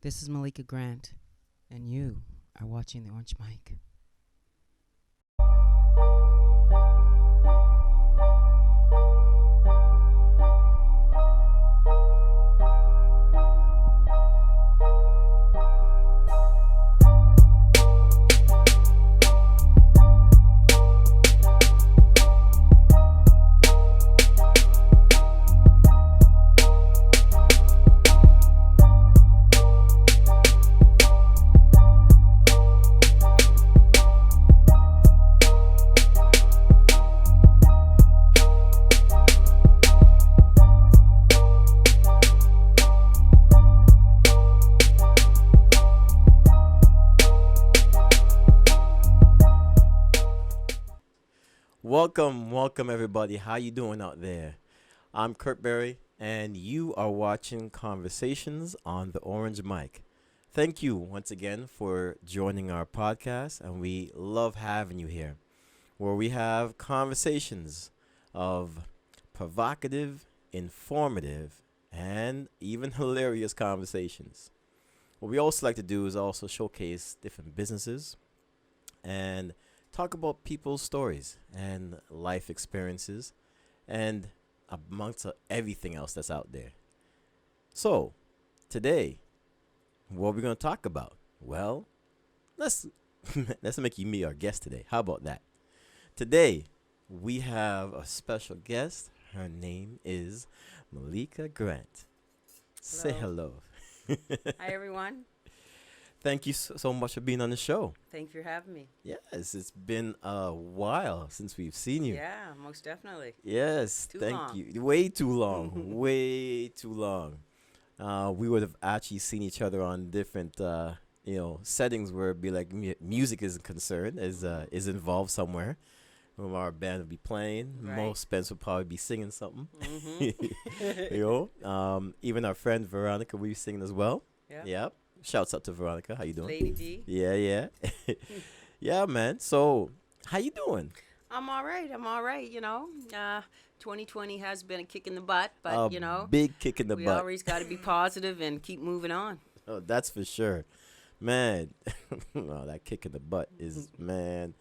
This is Malika Grant, and you are watching the Orange Mic. Welcome everybody. How you doing out there? I'm Kurt Berry, and you are watching Conversations on the Orange Mic. Thank you once again for joining our podcast, and we love having you here, where we have conversations of provocative, informative, and even hilarious conversations. What we also like to do is also showcase different businesses and talk about people's stories and life experiences and amongst everything else that's out there. So, today, what are we going to talk about? Well, let's let's make you meet our guest today. How about that? Today, we have a special guest. Her name is Malika Grant. Say hello. Hi, everyone. Thank you so much for being on the show. Thank you for having me. Yes, it's been a while since we've seen you. Yeah, most definitely. Yes, Too thank long. you. Way too long. Way too long. We would have actually seen each other on different, settings where it'd be like music is concerned, is involved somewhere. When our band would be playing, Right. Spence would probably be singing something. Mm-hmm. Even our friend Veronica would be singing as well. Yep. Yep. Shouts out to Veronica. How you doing? Lady D. Yeah. Yeah, man. So, how you doing? I'm all right. 2020 has been a kick in the butt, but, Big kick in the we butt. always got to be positive and keep moving on. Oh, that's for sure. Man, well, that kick in the butt is, man.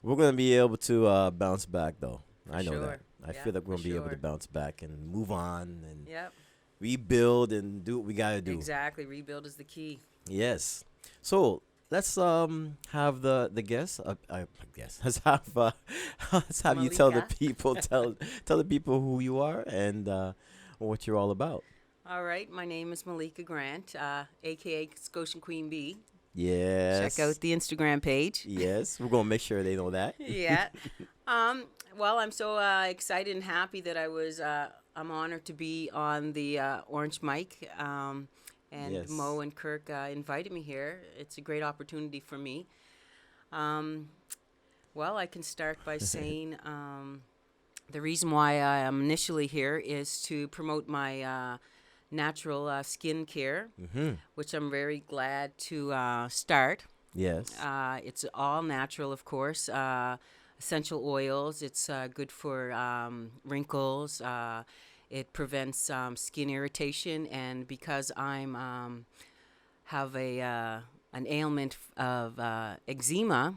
We're going to be able to bounce back, though. I know Sure. that. I Yeah, feel like we're for going to be able to sure. bounce back and move on and Yep. rebuild and do what we got to do. Exactly. Rebuild is the key. Yes. So, let's have the guest. I guess let's have you tell the Malika. people tell the people who you are and what you're all about. All right. My name is Malika Grant, a.k.a. Scotian Queen Bee. Yes. Check out the Instagram page. Yes, we're gonna make sure they know that. Yeah. Well, I'm so excited and happy that I'm honored to be on the Orange Mic. And Yes. Mo and Kirk invited me here. It's a great opportunity for me. Well, I can start by saying the reason why I am initially here is to promote my natural skin care, Mm-hmm. which I'm very glad to start. Yes. It's all natural, of course. Essential oils. It's good for wrinkles. It prevents skin irritation, and because I'm have an ailment of eczema,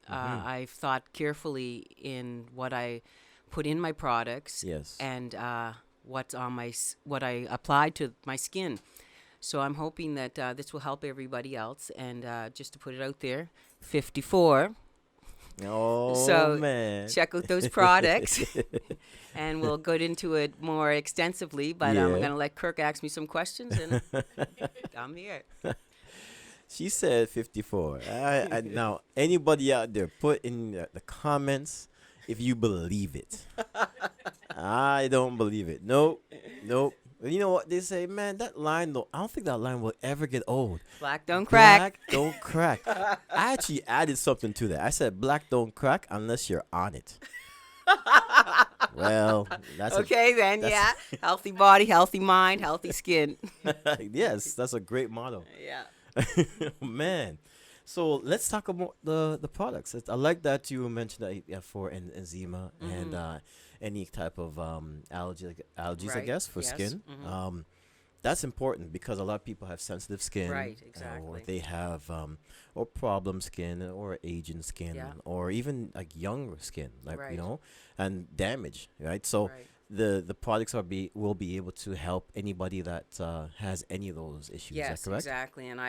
I've thought carefully in what I put in my products Yes. and what's on what I apply to my skin. So I'm hoping that this will help everybody else. And just to put it out there, 54. Oh So, man. Check out those products, and we'll get into it more extensively. But I'm Yeah. going to let Kirk ask me some questions, and I'm here. She said 54. Now, anybody out there, put in the comments if you believe it. I don't believe it. Nope. You know what they say, man? That line, though, I don't think that line will ever get old. Black don't crack. Black don't crack. I actually added something to that. I said, black don't crack unless you're on it. Well, that's Okay, then, that's- yeah. Healthy body, healthy mind, healthy skin. yes, that's a great motto. Yeah. Man. So let's talk about the products. I like that you mentioned that E04 and eczema and any type of allergies, I Right, guess, for yes, skin. mhm. That's important because a lot of people have sensitive skin, Right, or exactly. they have or problem skin, or aging Yeah, skin, or even like younger skin, like right, and damage, right? So right. the products will be able to help anybody that has any of those issues. Is that Yes, correct? exactly. And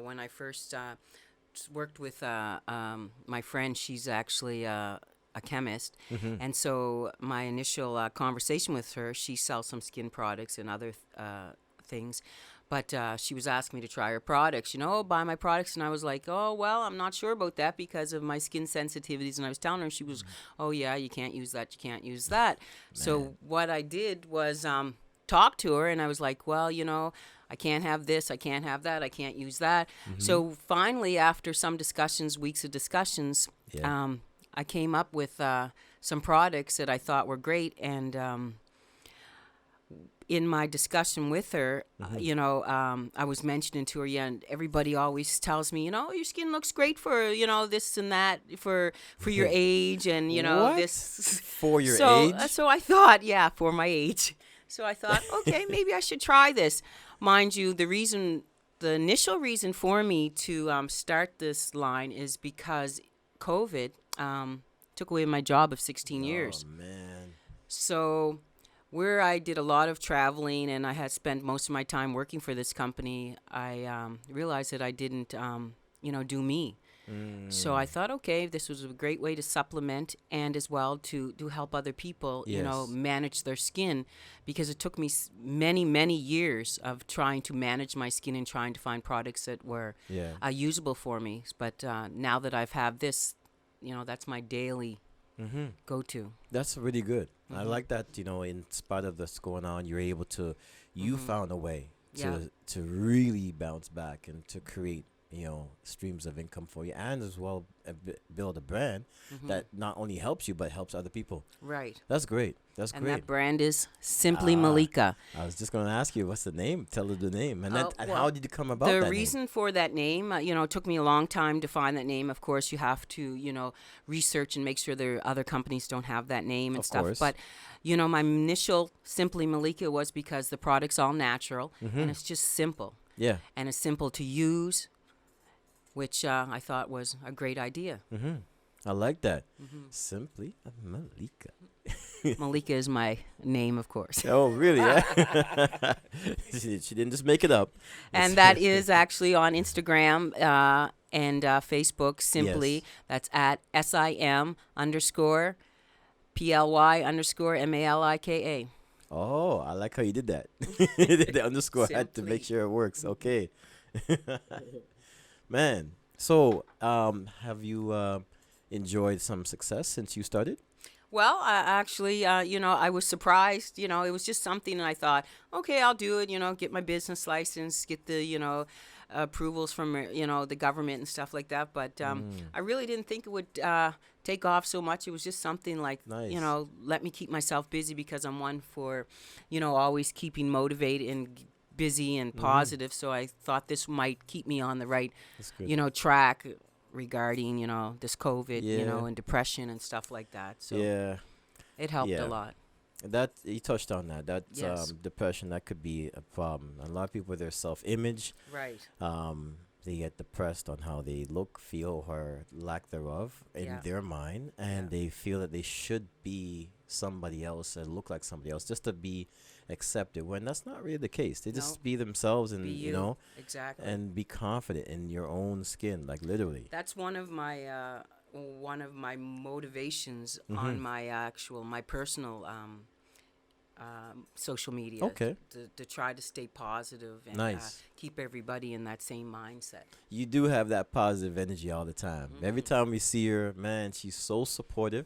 when I first worked with my friend, she's actually a chemist. Mm-hmm. And so my initial conversation with her, she sells some skin products and other things. But she was asking me to try her products, buy my products. And I was like, oh, well, I'm not sure about that because of my skin sensitivities. And I was telling her, she was, oh, yeah, you can't use that. You can't use that. Man. So what I did was talk to her. And I was like, well, I can't have this. I can't have that. I can't use that. Mm-hmm. So finally, after some discussions, weeks of discussions, Yeah. I came up with some products that I thought were great. And in my discussion with her, Mm-hmm. I was mentioning to her, yeah, and everybody always tells me, your skin looks great for, this and that for your age, and What? this. For your So age? so I thought, yeah, for my age. So I thought, okay, maybe I should try this. Mind you, the initial reason for me to start this line is because COVID took away my job of 16 Oh years. man. So, where I did a lot of traveling and I had spent most of my time working for this company, I realized that I didn't, do me. So I Mm. thought, okay, this was a great way to supplement and as well to help other people, Yes. manage their skin, because it took me many, many years of trying to manage my skin and trying to find products that were Yeah. usable for me. But now that I've had this, that's my daily Mm-hmm. go-to. That's really good. I Mm-hmm. like that, in spite of this going on, you're able to, you Mm-hmm. found a way Yeah. to really bounce back and to create, streams of income for you, and as well build a brand Mm-hmm. that not only helps you but helps other people. Right. That's great. That's And great. that brand is Simply Ah, Malika. I was just going to ask you, what's the name? Tell her the name. And Oh, and how well, did you come about the that name? reason for that name, it took me a long time to find that name. Of course, you have to, research and make sure there other companies don't have that name and Of stuff. course. But, my initial Simply Malika was because the product's all natural and Mm-hmm. it's just simple. Yeah. And it's simple to use, which I thought was a great idea. Mm-hmm. I like that. Hmm. Simply Malika. Malika is my name, of course. Oh, really? Yeah. She didn't just make it up. And that is actually on Instagram and Facebook, simply. Yes. That's at SIM underscore PLY underscore MALIKA. Oh, I like how you did that. You did the underscore. I had to make Simply. sure it works. Okay. Man. So, have you enjoyed some success since you started? Well, actually, I was surprised. It was just something, and I thought, okay, I'll do it. Get my business license, get the, approvals from, the government and stuff like that. But I really didn't think it would take off so much. It was just something like, Nice. let me keep myself busy, because I'm one for, always keeping motivated and busy and positive. So I thought this might keep me on the right, That's good. track regarding, this COVID, Yeah. and depression and stuff like that. So Yeah. it helped Yeah. a lot. That you touched on that. That Yes. depression, that could be a problem. A lot of people with their self-image, Right. they get depressed on how they look, feel, or lack thereof in Yeah. their mind, and Yeah. they feel that they should be somebody else and look like somebody else just to be accepted. When that's not really the case. They just No. be themselves, and Be you. Exactly. and be confident in your own skin, like literally. That's one of my motivations Mm-hmm. on my personal social media, Okay. to try to stay positive and Nice. keep everybody in that same mindset. You do have that positive energy all the time. Every Mhm. time we see her, man, she's so supportive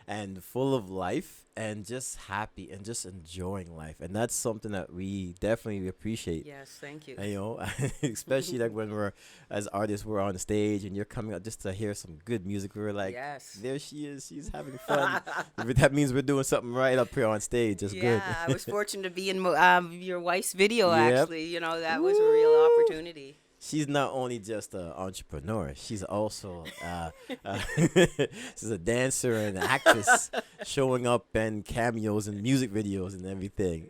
and full of life and just happy and just enjoying life. And that's something that we definitely appreciate. Yes, thank you. And, especially like when we're, as artists, we're on stage and you're coming out just to hear some good music. We're like, Yes. there she is. She's having fun. That means we're doing something right up here on stage. That's good. Yeah, I was fortunate to be in your wife's video. Yep. Actually, that was a real opportunity. she's not only just an entrepreneur, she's also she's a dancer and actress, showing up in cameos and music videos and everything.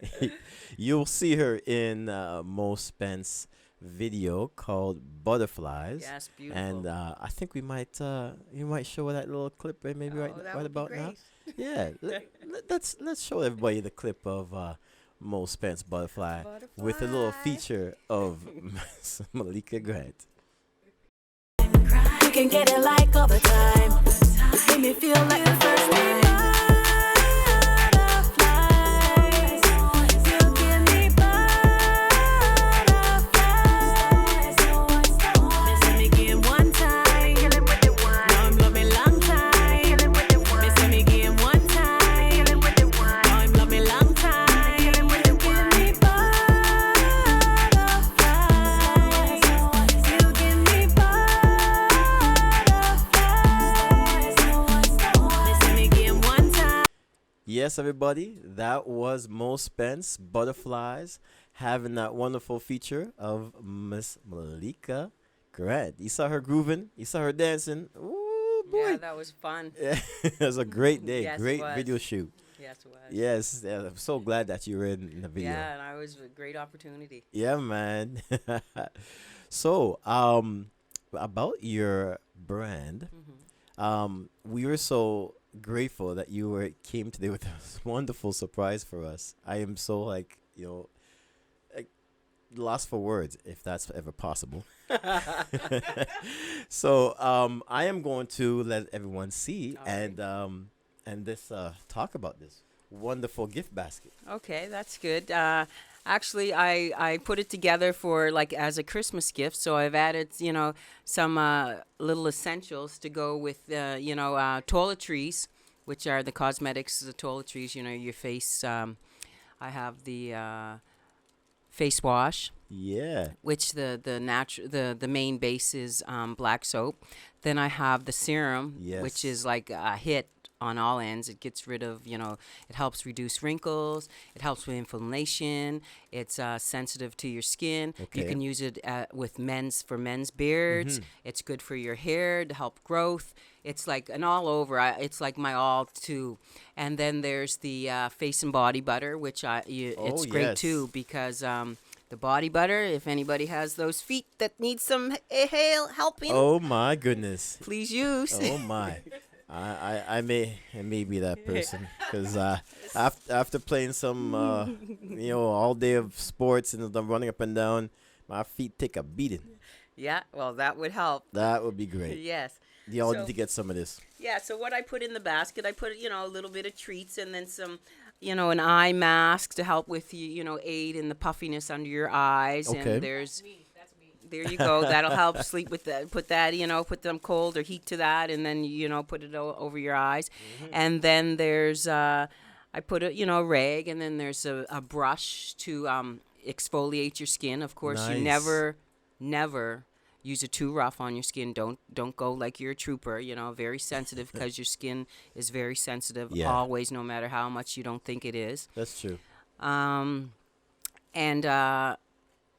You'll see her in Mo Spence video called Butterflies. Yes, And beautiful. I think we might you might show that little clip right maybe Oh, that right would be about now. great. Yeah, let's show everybody the clip of Mo Spence Butterfly with a little Butterfly. feature of Miss Malika Grant. You can get it like all the time. Make me feel like the first time. Butterflies. You give me butterflies. Missing me again one time. Now I'm loving long time. Missing me again one time. Now I'm loving long time. You give me butterflies. You give me butterflies. Missing me again one time. Yes, everybody, that was Mo Spence Butterflies, having that wonderful feature of Miss Malika Grant. You saw her grooving, you saw her dancing. Ooh Yeah, boy. that was fun. It was a great day, Yes, it great was. video shoot. Yes, it was. Yes, yeah, I'm so glad that you were in the video. Yeah, and I was a great opportunity. Yeah, man. So, about your brand, we were so grateful that you were came today with this wonderful surprise for us. I am so like like lost for words if that's ever possible. So, I am going to let everyone see All right. and this talk about this wonderful gift basket. Okay, that's good. Actually, I put it together for like as a Christmas gift. So I've added, some little essentials to go with, toiletries, which are the cosmetics, the toiletries, your face. I have the face wash, Yeah. which the main base is black soap. Then I have the serum, which Yes. is like a hit on all ends. It gets rid of, it helps reduce wrinkles. It helps with inflammation. It's sensitive to your skin. You Okay. can use it with men's beards. It's good for your hair to help growth. It's like an all over. It's like my all too. And then there's the face and body butter, which it's Oh, great yes. too because the body butter. If anybody has those feet that need some helping, Oh my goodness. please use. Oh my. I may be that person because after playing some all day of sports and I'm running up and down, my feet take a beating. Yeah, well, that would help. That would be great. Yes. Y'all So- need to get some of this. Yeah, so what I put in the basket, I put, a little bit of treats and then some, an eye mask to help with, aid in the puffiness under your eyes. Okay. And there you go. That'll help sleep with that. Put that, put them cold or heat to that and then, put it over your eyes. And then there's, I put a rag and then there's a brush to exfoliate your skin. Of course, you Nice. never use it too rough on your skin. Don't go like you're a trooper, very sensitive because your skin is very sensitive Yeah. always, no matter how much you don't think it is. That's true. And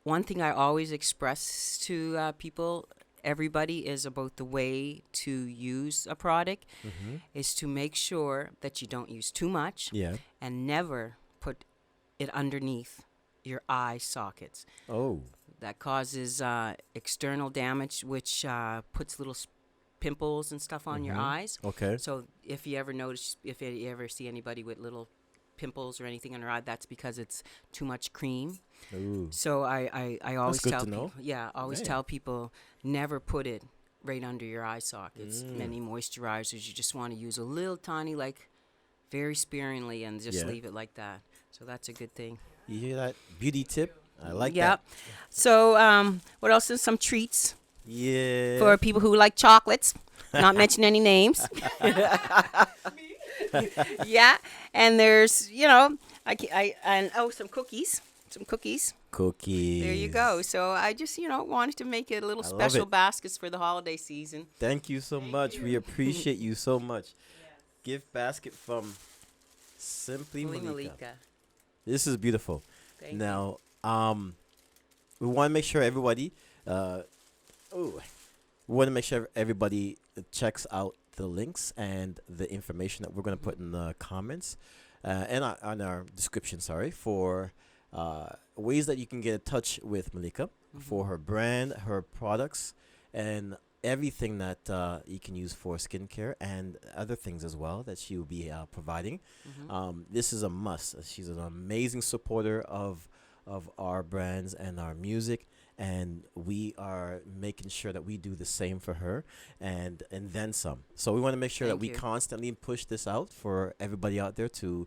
one thing I always express to people, everybody, is about the way to use a product is to make sure that you don't use too much Yeah. and never put it underneath your eye sockets. Oh. That causes external damage, which puts little pimples and stuff on your eyes. Okay. So if you ever see anybody with little pimples or anything on their eye, that's because it's too much cream. Ooh. So I always good tell to know. people, always Yeah. tell people never put it right under your eye sockets. Many moisturizers, you just want to use a little tiny, like very sparingly, and just Yeah. leave it like that. So that's a good thing. You hear that beauty tip? I like Yep. that. So what else is some treats Yeah. for people who like chocolates? Not mention any names. Yeah, and there's some cookies. Some cookies. Cookies. There you go. So I just wanted to make it a little I love special it. baskets for the holiday season. Thank you so much. We appreciate you so much. Gift basket from Simply Simply Malika. Malika. This is beautiful. Thank you. Now, we want to make sure everybody Uh, ooh, we want to make sure everybody checks out the links and the information that we're going to put in the comments and on our description, sorry, for ways that you can get in touch with Malika for her brand, her products, and everything that you can use for skincare and other things as well that she will be providing. This is a must. She's an amazing supporter of our brands and our music, and we are making sure that we do the same for her and then some. So we want to make sure that Thank we you. constantly push this out for everybody out there to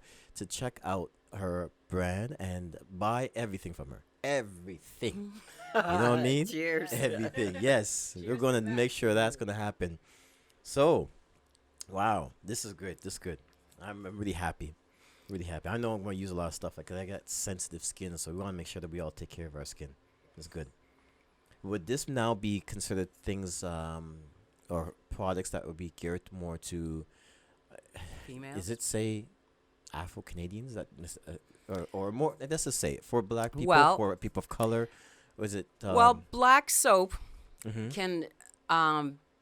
check out her brand and buy everything from her. Everything. You know what I mean? Cheers. Everything. Yes. We're going to make sure that's going to happen. So, wow, this is great. This is good. I'm really happy. Really happy. I know I'm going to use a lot of stuff because I got sensitive skin, so we want to make sure that we all take care of our skin. It's good. Would this now be considered things or products that would be geared more to, Females. is it, say, Afro-Canadians that or more, let's just say, for black people, Well- for people of color? Or is it? Well, black soap mhm. can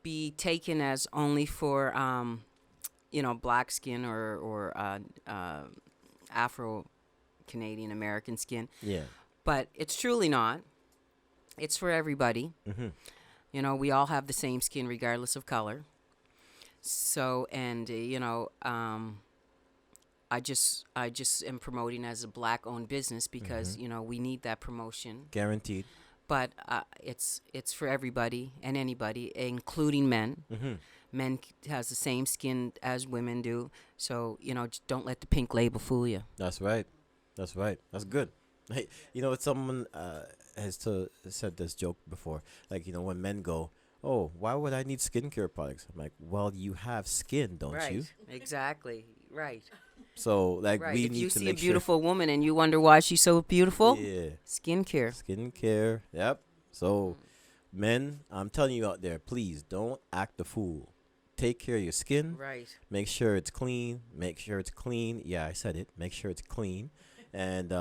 be taken as only for black skin or Afro Canadian American skin, Yeah. but it's truly not. It's for everybody. Mm-hmm. We all have the same skin regardless of color. So, and I just am promoting as a black-owned business because we need that promotion. Guaranteed. But it's for everybody and anybody, including men. Mm-hmm. Men has the same skin as women do, so just don't let the pink label fool you. That's right. That's right. That's good. Hey, someone said this joke before. Like, when men go, "Oh, why would I need skincare products?" I'm like, "Well, you have skin, don't you?" Exactly. Right. So, like, Right. we If need you to see a make beautiful woman and you wonder why she's so beautiful, sure. Yeah. skincare. Skincare. Yep. So, men, I'm telling you out there, please don't act the fool. Take care of your skin. Right. Make sure it's clean. Make sure it's clean. Yeah, I said it. Make sure it's clean. And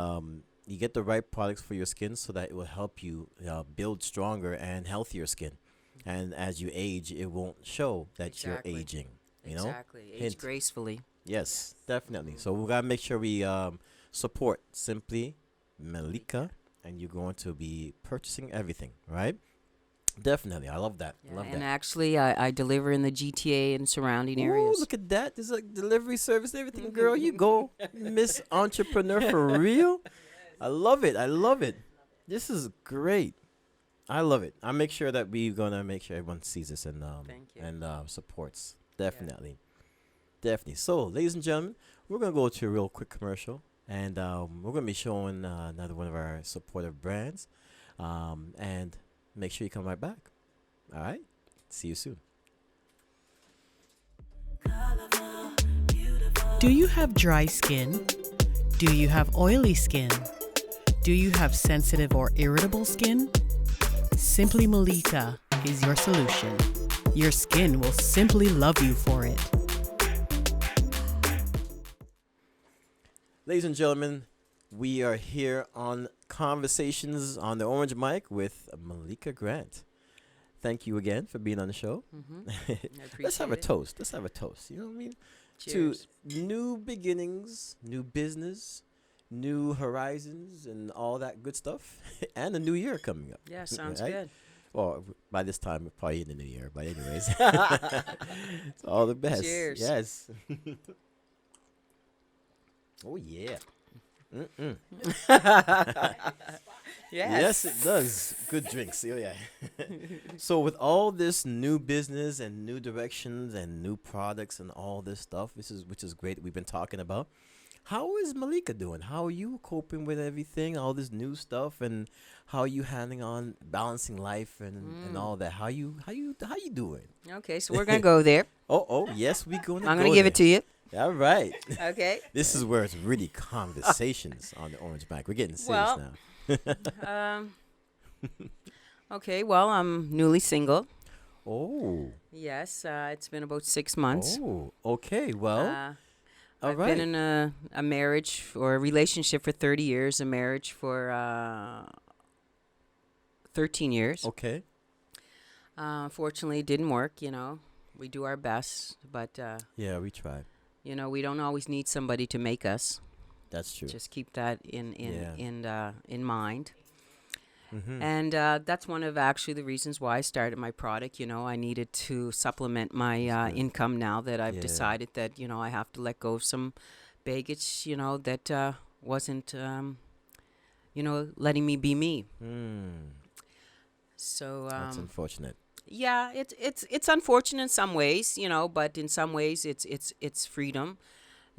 you get the right products for your skin so that it will help you build stronger and healthier skin. And as you age, it won't show that Exactly. you're aging. Exactly. Age Hint. gracefully. Yes, definitely. So we got to make sure we support Simply Malika. And you're going to be purchasing everything, right? Definitely. I love that. I love And that. actually, I deliver in the GTA and surrounding Ooh, areas. look at that. There's a delivery service and everything. Girl, you go, Miss Entrepreneur for real. I love it. I love it. This is great. I love it. I make sure that we're going to make sure everyone sees this and Thank you. and supports. Definitely. Definitely. So, ladies and gentlemen, we're going to go to a real quick commercial. And we're going to be showing another one of our supportive brands. And make sure you come right back. All right? See you soon. Do you have dry skin? Do you have oily skin? Do you have sensitive or irritable skin? Simply Malika is your solution. Your skin will simply love you for it. Ladies and gentlemen, we are here on Conversations on the Orange Mic with Malika Grant. Thank you again for being on the show. Let's have a appreciate it. toast. Let's have a toast. You know what I mean? Cheers. To new beginnings, new business, new horizons, and all that good stuff. And a new year coming up. Yeah, sounds Right? good. Well, by this time, we're probably in the new year. But anyways, it's all the best. Cheers. Yes. Oh, yeah. Mm-mm. Yes, it does. Good drinks. Oh, yeah. So with all this new business and new directions and new products and all this stuff, which is great, we've been talking about. How is Malika doing? How are you coping with everything, all this new stuff, and how are you handling on balancing life and all that? How you doing? Okay, so we're going to go there. Oh, yes, we going to I'm going to give it to you. All right. Okay. This is where it's really conversations on the Orange Mic. We're getting serious now. Okay, well, I'm newly single. Oh. Yes, it's been about 6 months. Oh. Okay. Well. All I've right. been in a marriage or a relationship for 30 years, a marriage for 13 years. Okay. Unfortunately, it didn't work. You know, we do our best, but Yeah, we try. you know, we don't always need somebody to make us. That's true. Just keep that in mind. Mm-hmm. And that's one of actually the reasons why I started my product. You know, I needed to supplement my That's good. income now that I've Yeah. decided that, you know, I have to let go of some baggage, you know, that wasn't, you know, letting me be me. So, That's unfortunate. yeah, it's unfortunate in some ways, you know, but in some ways it's freedom,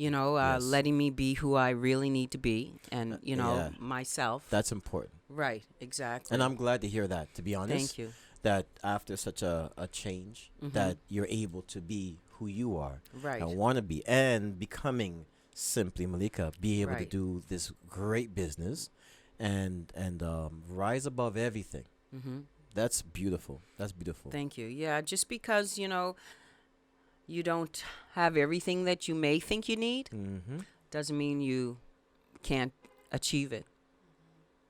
you know, Yes. letting me be who I really need to be and, you know, yeah. myself. That's important. Right, exactly. And I'm glad to hear that, to be honest. Thank you. That after such a change, Mhm. that you're able to be who you are Right. and want to be, and becoming Simply Malika, be able to Right. do this great business and rise above everything. Mm-hmm. That's beautiful. That's beautiful. Thank you. Yeah, just because, you know, you don't have everything that you may think you need Mm-hmm. doesn't mean you can't achieve it.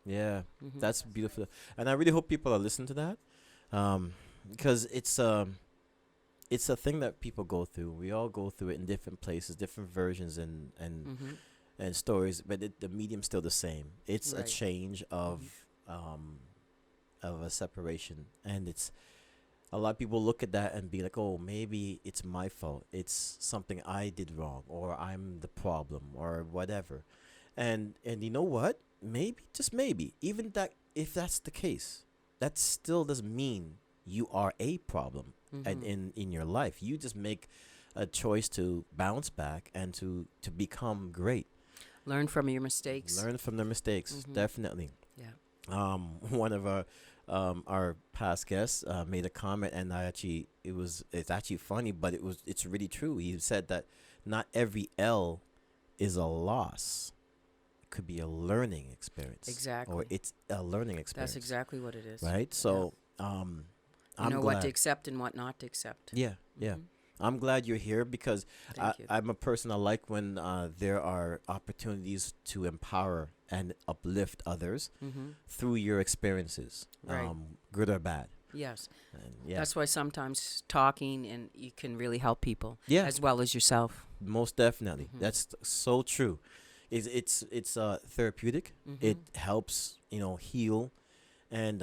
Yeah, Mhm. that's beautiful. And I really hope people are listening to that, because it's a thing that people go through. We all go through it in different places, different versions Mhm. and stories, but the medium's still the same. It's a Right. change of a separation, and it's a lot of people look at that and be like, oh, maybe it's my fault. It's something I did wrong, or I'm the problem, or whatever. And you know what? Maybe, just maybe, even that, if that's the case, that still doesn't mean you are a problem and Mhm. in your life. You just make a choice to bounce back and to become great. Learn from your mistakes. Learn from their mistakes, Mhm. definitely. Yeah. One of our past guests made a comment, and it's actually funny, but it's really true. He said that not every L is a loss. It could be a learning experience. Exactly. Or it's a learning experience. That's exactly what it is. Right. So You I'm know glad. what to accept and what not to accept. Yeah, yeah. Mhm. I'm glad you're here because Thank you. I'm a person I like when there are opportunities to empower and uplift others Mhm. through your experiences, Right. good or bad. Yes. And yeah, That's why sometimes talking and you can really help people yeah, as well as yourself. most definitely. Mhm. That's so true. It's therapeutic. Mhm. It helps heal, and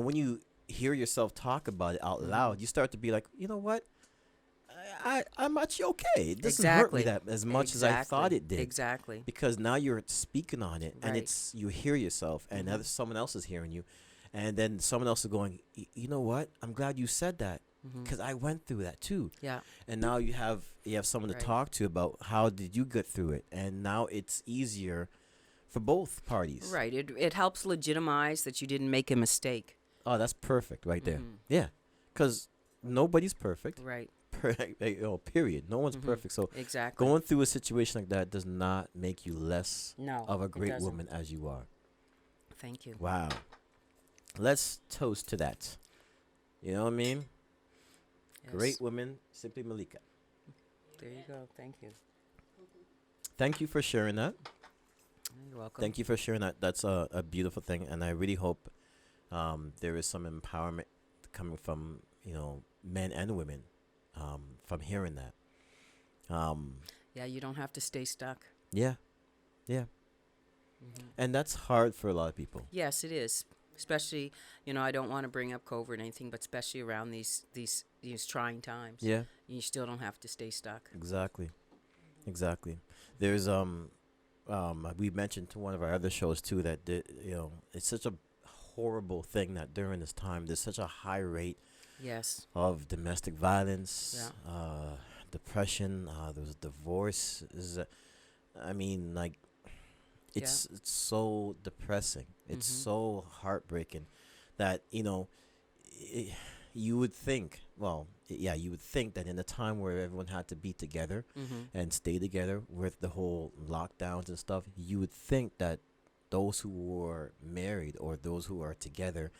when you hear yourself talk about it out Mhm. loud, you start to be like, you know what? I'm actually okay. It doesn't hurt me Exactly. that as much as I thought it did. Exactly. Because now you're speaking on it, and Right. you hear yourself, and Mhm. someone else is hearing you, and then someone else is going, You know what? I'm glad you said that Mhm. because I went through that too." Yeah. And now you have someone Right. to talk to about how did you get through it, and now it's easier for both parties. Right. It helps legitimize that you didn't make a mistake. Oh, that's perfect right there. Mhm. Yeah, because nobody's perfect. Right. Period. No one's Mhm. perfect. So Exactly. going through a situation like that does not make you less No. of a it great doesn't. woman as you are. Thank you. Wow. Let's toast to that. You know what I mean? Yes. Great woman, Simply Malika. There you go. Thank you. Thank you for sharing that. You're welcome. Thank you for sharing that. That's a beautiful thing, and I really hope there is some empowerment coming from men and women from hearing that. Yeah, you don't have to stay stuck. Yeah, Mhm. and that's hard for a lot of people. Yes, it is. Especially, I don't want to bring up COVID or anything, but especially around these trying times. Yeah, You still don't have to stay stuck. exactly. There's we mentioned to one of our other shows too that it's such a horrible thing that during this time there's such a high rate Yes. of domestic violence, depression, there's divorce. I mean, like, it's so depressing. It's Mhm. so heartbreaking that you would think. Well, you would think that in a time where everyone had to be together Mm-hmm. and stay together with the whole lockdowns and stuff, you would think that those who were married or those who are together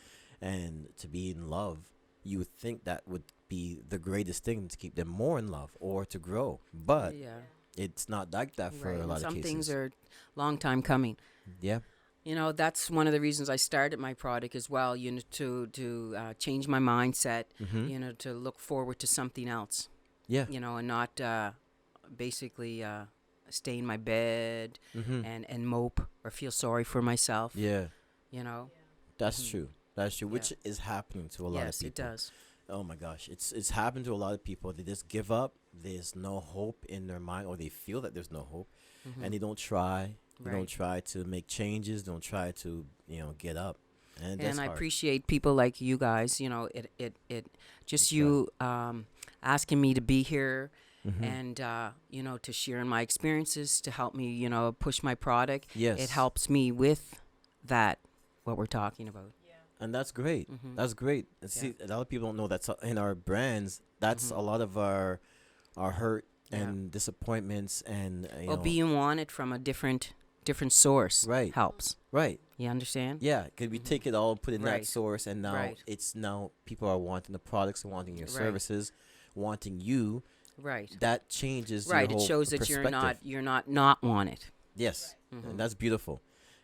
and to be in love, you would think that would be the greatest thing to keep them more in love or to grow. But Yeah. it's not like that for Right. a and lot of some cases. things are long time coming. Yeah. You know, that's one of the reasons I started my product as well. You know, to change my mindset. Mm-hmm. You know, to look forward to something else. Yeah. You know, and not basically stay in my bed Mm-hmm. and mope or feel sorry for myself. Yeah. You know. That's true. That's true. Yeah. Which is happening to a lot of Yes, people. it does. Oh my gosh, it's happened to a lot of people. They just give up. There's no hope in their mind, or they feel that there's no hope, and they don't try. They don't Right. try to make changes. Don't try to get up, and that's And I hard. appreciate people like you guys. You know, it just That's you asking me to be here Mhm. and you know, to share in my experiences to help me, you know, push my product. Yes. It helps me with that what we're talking about. And that's great. Mhm. That's great. And see, a lot of people don't know that's in our brands. That's a lot of our hurt Yeah. and disappointments and Well, being wanted from a different source Right. helps. right. You understand? Yeah, because we take it all and put it in that Right. source, and now Right. it's now people are wanting the products, wanting your Right. services, wanting you. Right. That changes your Right. It whole shows that you're perspective. not wanted. Yes, Mhm. and that's beautiful,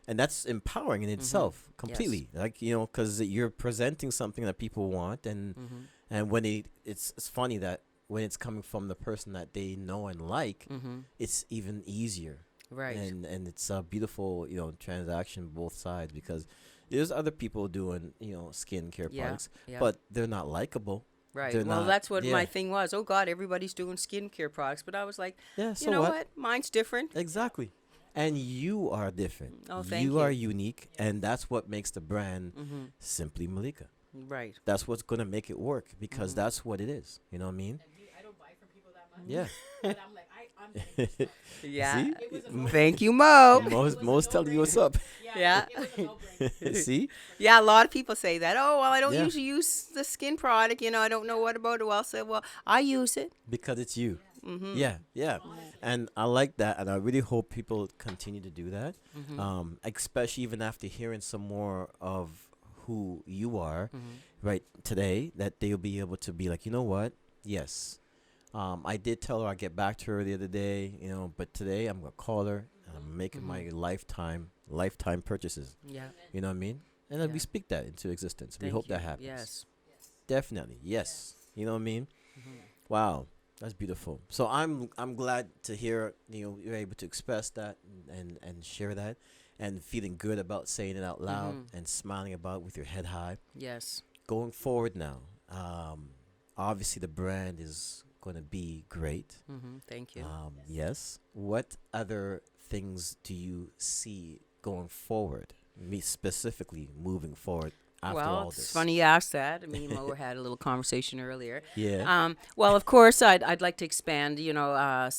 and that's empowering in itself completely. Like because you're presenting something that people want, and Mm-hmm. and when it's funny that when it's coming from the person that they know and like, Mm-hmm. it's even easier. Right. And it's a beautiful transaction both sides, because there's other people doing skincare Yeah, products, yeah. but they're not likable. Right. they're Well, not- that's what my yeah. thing was. Oh God, everybody's doing skincare products, but I was like, Yeah, you so know what? what? Mine's different. Exactly. And you are different. Oh, thank You are you. unique, and that's what makes the brand Mm-hmm. Simply Malika. Right. That's what's gonna make it work, because Mm-hmm. that's what it is. You know what I mean? I don't buy from people that much. Yeah. But I'm like, I'm getting this stuff. Yeah. See? It was a no- Thank you, Mo. Most telling you what's up. Yeah. It was a no-brainer. See? Yeah, a lot of people say that. Oh, well, I don't Yeah. usually use the skin product. You know, I don't know what about it. Well, I said, well, I use it. Because it's you. Mm-hmm. Yeah, yeah. And I like that, and I really hope people continue to do that. Mm-hmm. Especially even after hearing some more of who you are Mm-hmm. right today, that they'll be able to be like, you know what? Yes. I did tell her I'd get back to her the other day, but today I'm gonna call her and I'm making my lifetime purchases. Yeah. You know what I mean? And then we Yeah. speak that into existence. We Thank hope you. that happens. Yes. Definitely. Yes. You know what I mean? Mm-hmm. Wow. That's beautiful. So I'm glad to hear you're able to express that and share that, and feeling good about saying it out loud and smiling about it with your head high. Yes. Going forward now, obviously the brand is going to be great. Mm-hmm. Thank you. Yes. What other things do you see going forward? Me specifically moving forward after all Well, this. it's funny you asked that. Me and Mo had a little conversation earlier. Yeah. Well, of course, I'd like to expand,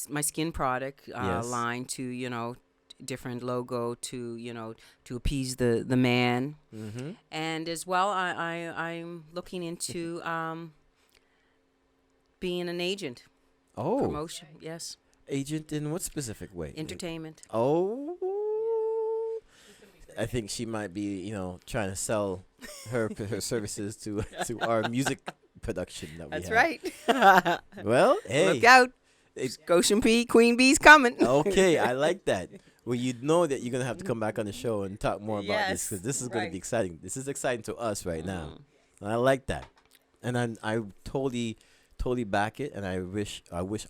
my skin product Yes. line to, different logo to, to appease the man. Mm-hmm. And as well, I'm looking into being an agent. Oh, Promotion, yes. agent in what specific way? Entertainment. Oh, I think she might be, trying to sell her services to our music production that we That's have. right. Well, hey, Look out. it- Scotian P, Queen Bee's coming. okay, I like that. Well, you know that you're gonna have to come back on the show and talk more about this, Yes, because this is gonna right. be exciting. This is exciting to us right now. And I like that, and I totally back it, and I wish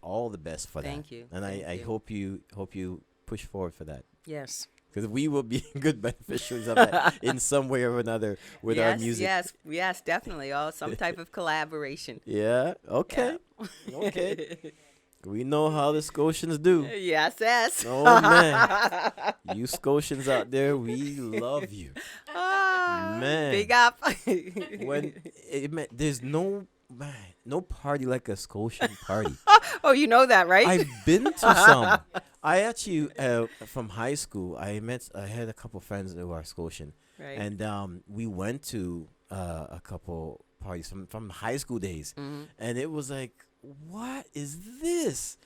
all the best for that. Thank you. And I Thank you. hope you push forward for that. Yes. Because we will be good beneficiaries of that in some way or another with our music. Yes, definitely. Oh, some type of collaboration. Yeah. Okay. Okay. We know how the Scotians do. Yes. Oh man, you Scotians out there, we love you. Man. Big up. When there's no party like a Scotian party. Oh, you know that, right? I've been to some. I actually from high school, I had a couple friends who are Scotian, right. and we went to a couple parties from high school days, Mhm. and it was like, what is this?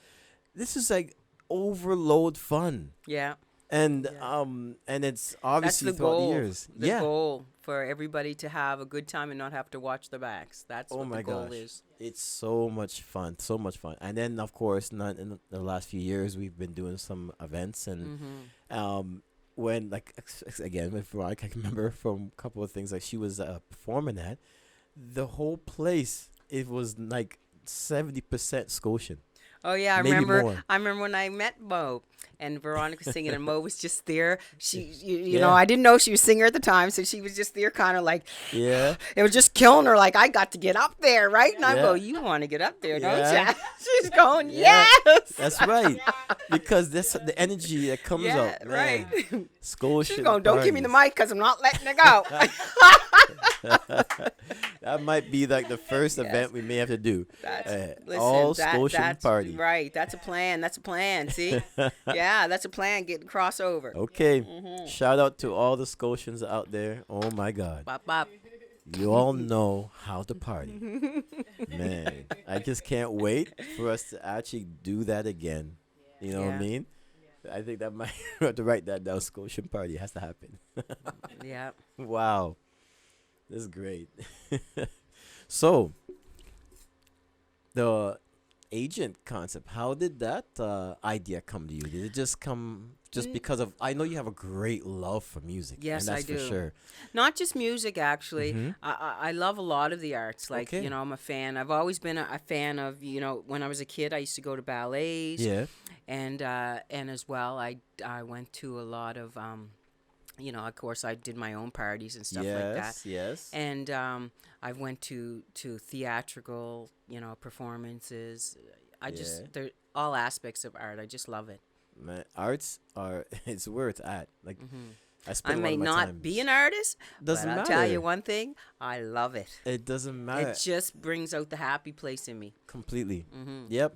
This is like overload fun, Yeah. and Yeah. and it's That's obviously the throughout goal. the years. The Yeah. goal for everybody to have a good time and not have to watch their backs. That's Oh what my the goal gosh. is. It's so much fun, so much fun. And then of course, not in the last few years, we've been doing some events, and Mm-hmm. when like again with Veronica, I can remember from a couple of things like she was performing at the whole place. It was like 70% Scotian, Oh yeah, maybe more. I remember when I met Mo and Veronica singing, and Mo was just there. You Yeah. know, I didn't know she was a singer at the time, so she was just there, kind of like, Yeah, it was just killing her. Like I got to get up there, right? And I Yeah. go, you want to get up there, don't Yeah. you? She's going, Yeah. yes. that's right. Because this the energy that comes Yeah, out, right. man. Scotian. She's going, don't give me the parties. mic because I'm not letting it go. That might be like the first event we may have to do. Listen, All Scotian that's party. right. That's a plan. That's a plan. See, yeah, that's a plan. Getting crossover. Okay. Mm-hmm. Shout out to all the Scotians out there. Oh my God. Bop bop. You all know how to party. Man, I just can't wait for us to actually do that again. You know what I Yeah. mean? I think that might have to write that down. Scotian party has to happen. Yeah. Wow. This is great. So, the agent concept, how did that idea come to you? Did it just come just because of, I know you have a great love for music. Yes, and that's I do. for sure. Not just music, actually. Mhm. I love a lot of the arts. Like, Okay. you know, I'm a fan. I've always been a fan of, you know, when I was a kid, I used to go to ballets. Yeah. And as well, I went to a lot of, you know, of course, I did my own parties and stuff like that. Yes. And I went to theatrical, you know, performances. I Yeah. just, they're all aspects of art. I just love it. Man, arts are, it's where it's at. Like, I I spend a lot may of my not time. be an artist, Doesn't but I'll matter. tell you one thing, I love it. It doesn't matter. It just brings out the happy place in me. Completely. Mm-hmm. Yep.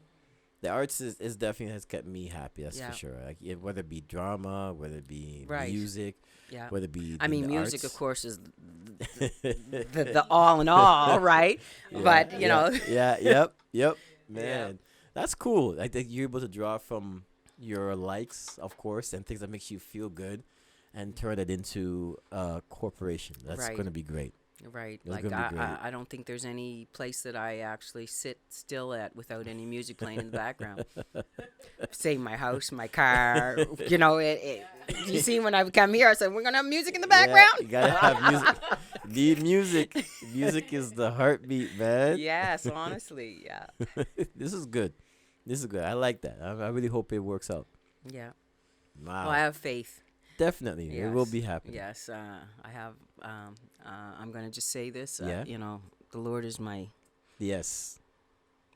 The arts is definitely has kept me happy. That's Yeah. for sure. Like whether it be drama, whether it be Right. music, Yeah. whether it be. I mean, the music, arts. of course, is the all in all, right? But, you know, Yep. Man, that's cool. I think you're able to draw from your likes, of course, and things that makes you feel good, and turn it into a corporation. That's Right. going to be great. right. That's Like, gonna be great. I don't think there's any place that I actually sit still at without any music playing in the background. Say my house, my car, you know, you see when I come here, I said, we're going to have music in the background? Yeah, you gotta have music. Need music. Music is the heartbeat, man. Yes, honestly, yeah. This is good. This is good. I like that. I really hope it works out. Yeah. Wow. Well, I have faith. Definitely. It will Yes. be happening. Yes, I have. I'm going to just say this. Yeah. You know, the Lord is my Yes.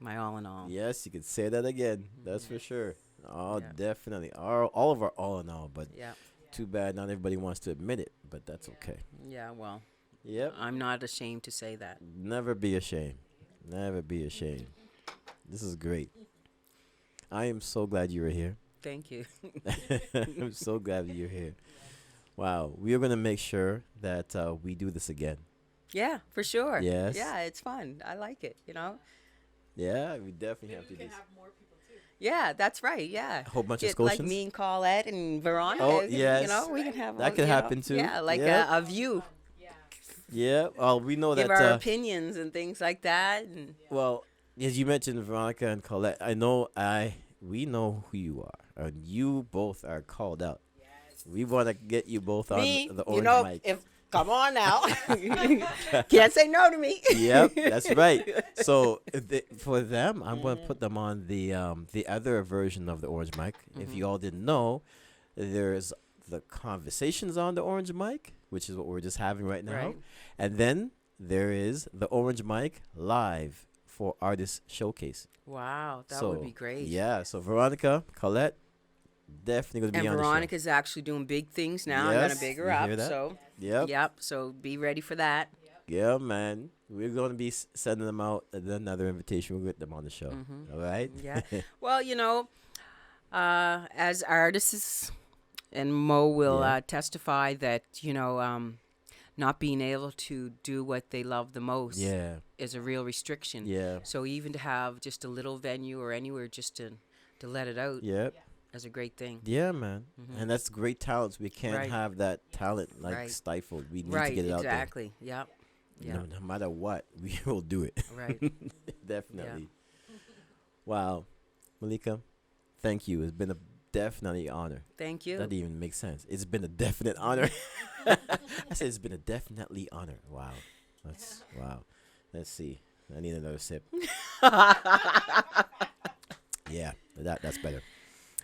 all in all. Yes, you could say that again. That's for sure. Oh, Yeah. definitely. All of our all in all, but Yeah. too bad not everybody wants to admit it, but that's okay. Yeah. Well, Yep. I'm not ashamed to say that. Never be ashamed. Never be ashamed. This is great. I am so glad you were here. Thank you. I'm so glad that you're here. Wow. We are going to make sure that we do this again. Yeah, for sure. Yes. Yeah, it's fun. I like it. You know. Yeah, we definitely have to do this. Yeah, that's right. Yeah. A whole bunch Get of like Scotians. me and Colette and Veronica. Oh, you yes. know, we can have That all, could you know, happen too. Yeah, like Yep. a view. Yeah. Well, we know Give that. our opinions and things like that. And Well, as you mentioned, Veronica and Colette, we know who you are, and you both are called out. We want to get you both on me, the you orange know, mic. come on now. Can't say no to me. Yep, that's right. So for them, I'm going to put them on the other version of the orange mic. If you all didn't know, there's the conversations on the orange mic, which is what we're just having right now, Right. and then there is the orange mic live for artist showcase. Wow, that would be great. Yeah, so Veronica, Colette, definitely going to And be on Veronica's actually doing big things now. I'm Yes, gonna big her you up. hear that? So the show. Yep. yep. So be ready for that. Yeah, man. We're going to be sending them out another invitation. We'll get them on the show. All right? Yeah. Well, you know, as artists, and Mo will Yeah. testify that, you know, not being able to do what they love the most Yeah. is a real restriction. Yeah. So even to have just a little venue or anywhere just to let it out Yep. is a great thing. Yeah, man. And that's great talents. We can't Right. have that talent like Right. stifled. We need Right. to get it out there. Exactly. Yep. Yeah. No matter what, we will do it. Right. Definitely. Wow. Malika, thank you. It's been a definitely honor. Thank you. That didn't even make sense. It's been a definite honor. I said it's been a definitely honor. Wow. Wow. Let's see. I need another sip. Yeah, that's better.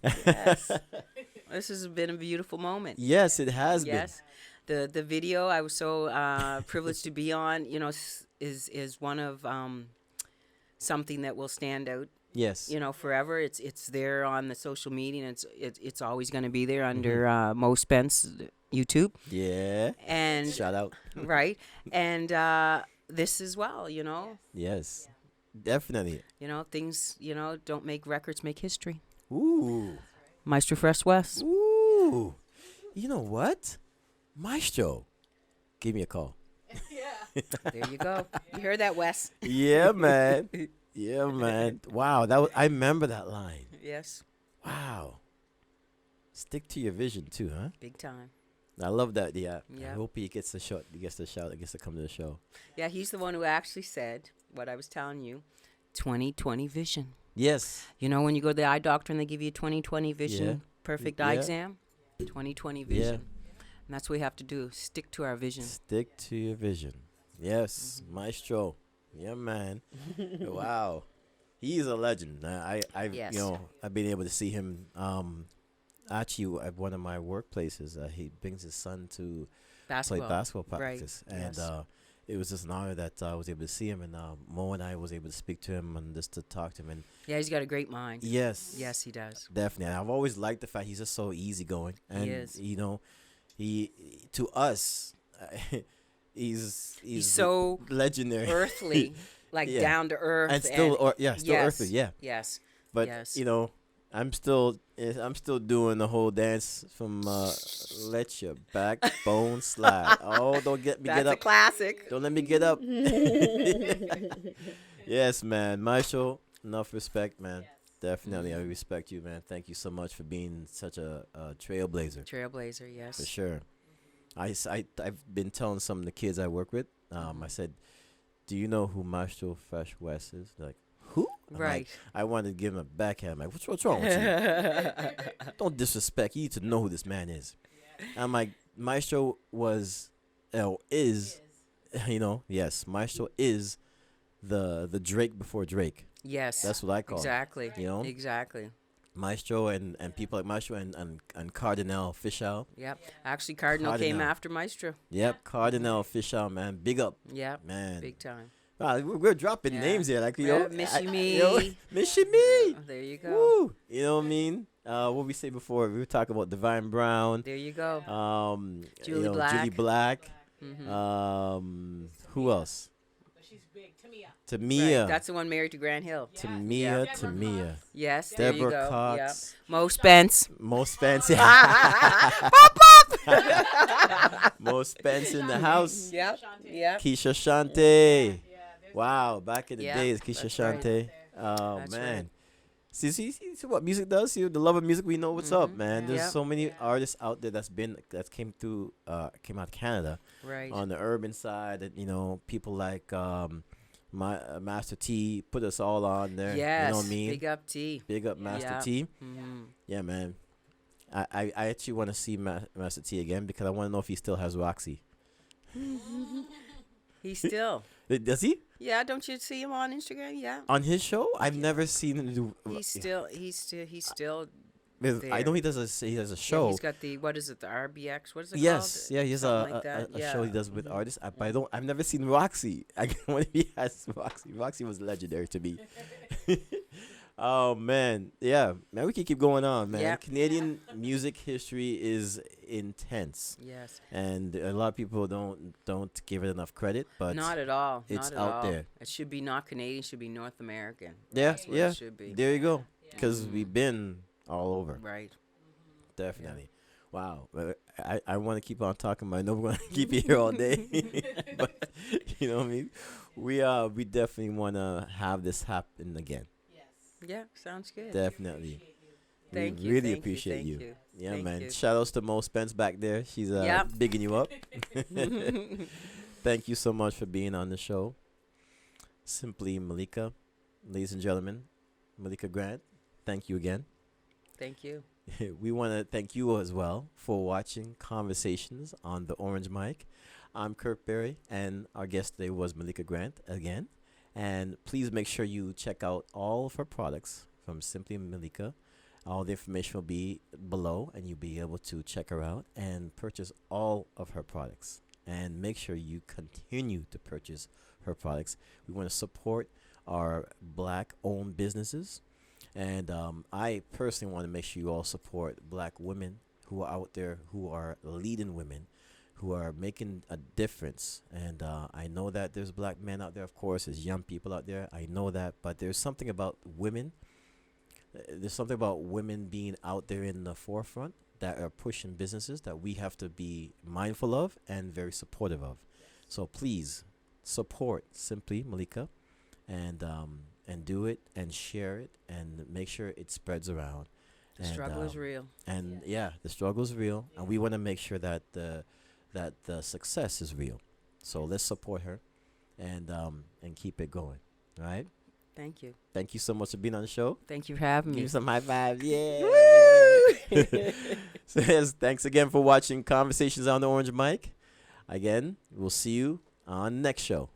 Yes. This has been a beautiful moment. Yes, it has Yes. The video I was so privileged to be on, is one of something that will stand out, been. Yes. forever. It's there on the social media, and it's always going to be there under Mo Spence YouTube. Yeah. And Shout out. right. And this as well, Yes. Definitely. things, don't make records, make history. Ooh. Maestro Fresh West. Ooh. You know what? Maestro. Give me a call. There you go. You heard that, Wes? Yeah, man. Yeah, man. Wow, I remember that line. Yes. Wow. Stick to your vision too, huh? Big time. I love that. Yeah. Yeah. I hope he gets the shot. He gets the shout. He gets to come to the show. Yeah, he's the one who actually said what I was telling you. 20/20 vision. Yes. When you go to the eye doctor and they give you 20/20 vision, Yeah. perfect eye Yeah. exam, 20/20 Yeah. vision. And that's what we have to do. Stick to our vision. Stick to your vision. Yes, Maestro. Yeah, man. Wow. He's a legend. I've Yes. I've been able to see him actually at one of my workplaces. He brings his son to play basketball Right. practice, and Yes. it was just an honor that I was able to see him, and Mo and I was able to speak to him and just to talk to him. And Yeah, he's got a great mind. yes, Yes, he does. definitely. I've always liked the fact he's just so easygoing, and is. he to us, he's so legendary, Earthly, like Yeah. down to earth. and still yes, earthly, yeah. Yes. But Yes. I'm still doing the whole dance from Let Your Backbone Slide. Oh, don't get me That's get a up. classic. Don't let me get up. Yes, man. Marshall, enough respect, man. Definitely, I respect you, man. Thank you so much for being such a trailblazer. Trailblazer, yes. For sure. I've been telling some of the kids I work with, I said, do you know who Maestro Fresh West is? They're like, who? I'm Right. like, I wanted to give him a backhand. I'm like, what's wrong with you? Don't disrespect. You need to know who this man is. I'm like, Maestro is, yes, Maestro is the Drake before Drake. Yes. That's what I call exactly. it. You know? Exactly. Maestro and people like Maestro and Cardinal Fischel. Yep. Actually, Cardinal came Cardinal. after Maestro. Yep, Cardinal Fischel, man. Big up, Yep. man. Big time. Wow, we're dropping Yeah. names here, like Yeah, Miss You Me. Miss You Me. Oh, there you go. Woo. You know what I mean? What we say before, we were talking about Divine Brown. There you go. Julie Black. Black. Mhm. Who else? Right. Tamia. That's the one married to Grant Hill. Tamia. Tamia. Yes. There you Deborah go. Cox. Yep. Mo Spence. Mo Spence. Mo Spence in the house. Yep. Yep. Keisha Shante. Wow, back in the Yeah, days, Keisha that's right. Shante. Oh, That's man. right. See what music does. See the love of music. We know what's up, man. There's Yep. so many artists out there that came out of Canada Right. on the urban side. That people like Master T put us all on there. Yes. You know what I mean? Big up T. Big up Master Yep. T. Mhm. Yeah, man. I actually want to see Master T again because I want to know if he still has Roxy. He still. Does he? Yeah. Don't you see him on Instagram? Yeah. On his show? I've never seen him do. He's still. I know he does a Yeah, show. he's got the what is it? The RBX. What is it Yes, called? yeah, he has Something a like that. a Yeah. show he does with artists. But I've never seen Roxy. I when he has Roxy. Roxy was legendary to me. Oh man, yeah, man, we can keep going on, man. Yep. Canadian music history is intense, Yes. and a lot of people don't give it enough credit. But Not at all. it's Not at out all. there. It should be not Canadian. It should be North American. yeah, That's what yeah, it should be. there you go. Because we've been all over. Right. Definitely. Wow. But I want to keep on talking, but I know we're going to keep you here all day. But you know what I mean? We definitely want to have this happen again. Yeah. Sounds good. Definitely. Thank we you. really thank appreciate thank you. Yeah, Thank man. you. Shout outs to Mo Spence back there. She's Yep. bigging you up. Thank you so much for being on the show. Simply Malika. Ladies and gentlemen, Malika Grant. Thank you again. Thank you. we want to thank you as well for watching Conversations on the Orange Mic. I'm Kirk Berry, and our guest today was Malika Grant again. And please make sure you check out all of her products from Simply Malika. All the information will be below, and you'll be able to check her out and purchase all of her products. And make sure you continue to purchase her products. We want to support our black-owned businesses. And I personally want to make sure you all support black women who are out there, who are leading women, who are making a difference. And I know that there's black men out there, of course, there's young people out there. I know that. But there's something about women. There's something about women being out there in the forefront that are pushing businesses that we have to be mindful of and very supportive of. So please support Simply Malika, and do it and share it and make sure it spreads around. The struggle is real. And the struggle is real, and we want to make sure that the success is real. So let's support her and keep it going. All right. Thank you. Thank you so much for being on the show. Thank you for having Give me. you some high fives. Yeah. So yes, thanks again for watching Conversations on the Orange Mic. Again, we'll see you on next show.